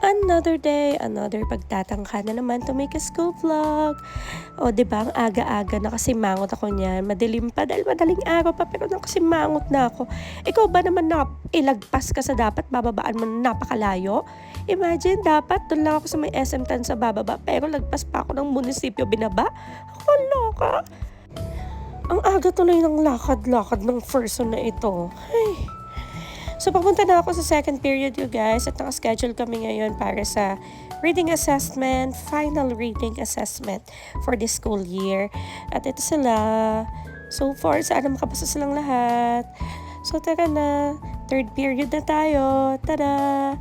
Another day, another pagtatangka na naman to make a school vlog. O, diba, ang aga-aga nakasimangot ako niyan. Madilim pa dahil madaling araw pa, pero nakasimangot na ako. Ikaw ba naman ilagpas ka sa dapat bababaan mo na napakalayo? Imagine, dapat doon lang ako sa may SM Tan sa bababa, pero lagpas pa ako ng munisipyo binaba. Ako, loka. Ang aga tuloy ng lakad-lakad ng person na ito. Ay. So, papunta na ako sa second period, you guys. At nakaschedule kami ngayon para sa reading assessment, final reading assessment for this school year. At ito sila. So far, sana makapasa silang lahat. So, tara na. Third period na tayo. Tada!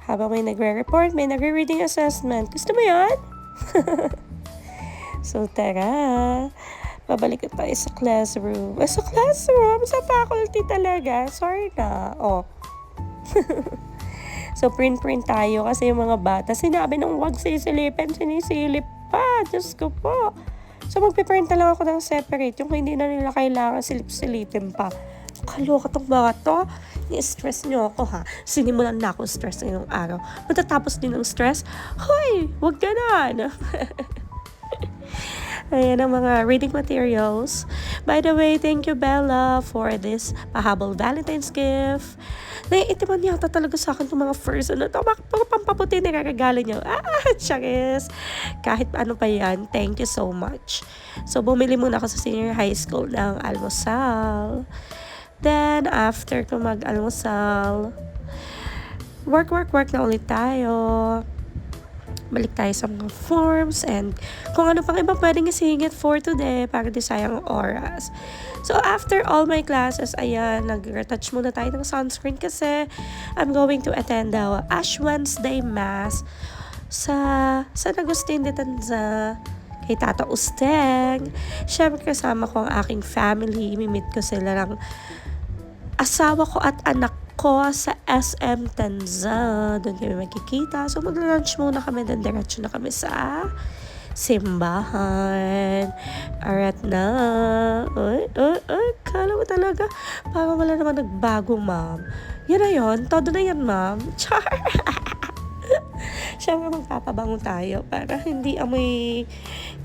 Habang may nagre-report, may nagre-reading assessment. Gusto mo yan? So, tara. Babalik na tayo sa classroom. Sa classroom? Sa faculty talaga. Sorry na. Oh. So, print tayo kasi yung mga bata, sinabi nang huwag sisilipin, sinisilip pa. Diyos ko po. So, magpiprint na lang ako ng separate. Yung hindi na nila kailangan silip-silipin pa. Kaloka tong mga to. Ni-stress nyo ako, ha? Sinimulan na ako stress ngayong araw. Matatapos din ng stress. Hoy! Huwag ganon. Ayan ang mga reading materials. By the way, thank you, Bella, for this pahabol Valentine's gift. Naiitiman yata talaga sa akin itong mga first ano to. Mga pampaputi na gagagala niyo. Charis. Kahit ano pa yan, thank you so much. So, bumili muna ako sa senior high school ng almusal. Then, after ko mag-almusal, work na ulit tayo. Balik tayo sa mga forms and kung ano pang iba pwedeng isingit for today para di sayang oras. So, after all my classes, ayan, nag-retouch muna tayo ng sunscreen kasi I'm going to attend the Ash Wednesday Mass sa San Agustin de Tanza kay Tata Usteng. Siyempre, kasama ko ang aking family. Imimit ko sila ng asawa ko at anak ko sa SM Tanza. Doon kami magkikita. So, mag-lunch muna kami. Then, diretso na kami sa simbahan. Arat na. Ay, kala mo talaga. Parang wala naman nagbago, ma'am. Yan na yun. Todo na yan, ma'am. Char! Siyempre, magpapabango tayo para hindi amoy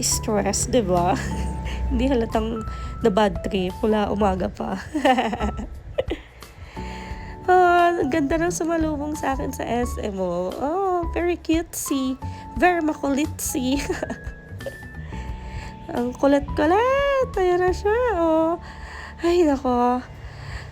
stress, diba? Hindi halatang na bad trip. Wala umaga pa. Ang ganda ng sumalubong sa akin sa SM. Oh, very cutesy. Very makulitsy. Ang kulit-kulit. Ayan na siya. Oh. Ay, nako.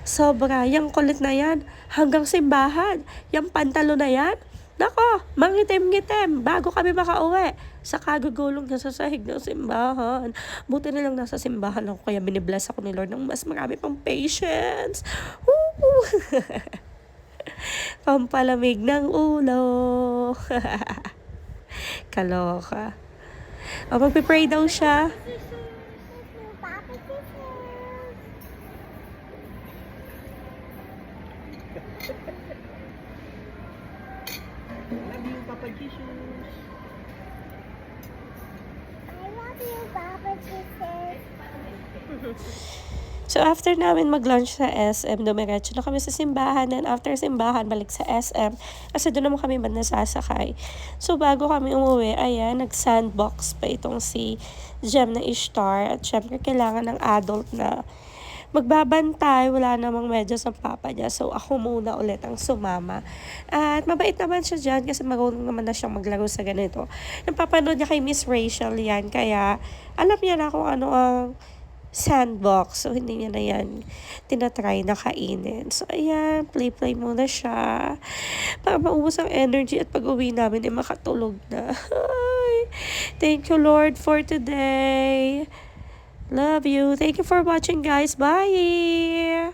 Sobra. Yung kulit na yan. Hanggang simbahan. Yung pantalo na yan. Nako, mangitim-ngitim. Bago kami makauwi. Sa kagugulong na sa sahig ng simbahan. Buti na lang nasa simbahan ako. Kaya binibless ako ni Lord ng mas marami pang patience. Woo! Pampalamig ng ulo. Kaloka. O, magpipray daw siya. Love you, Papa Jesus. I love you, Papa Jesus. So, after namin mag-lunch sa SM, dumiretso na kami sa simbahan. And after simbahan, balik sa SM. Kasi doon naman kami nasasakay. So, bago kami umuwi, ayan, nag-sandbox pa itong si Gem na Ishtar. At syempre, kailangan ng adult na magbabantay. Wala namang medyas ng papa niya. So, ako muna ulit ang sumama. At mabait naman siya dyan kasi marunong naman na siyang maglaro sa ganito. Napapanood niya kay Miss Rachel yan. Kaya, alam niya na kung ano ang sandbox. So, hindi niya na yan tinatry na kainin. So, ayan, play muna siya. Para maubos ang energy at pag-uwi namin, makatulog na. Ay, thank you, Lord, for today. Love you. Thank you for watching, guys. Bye!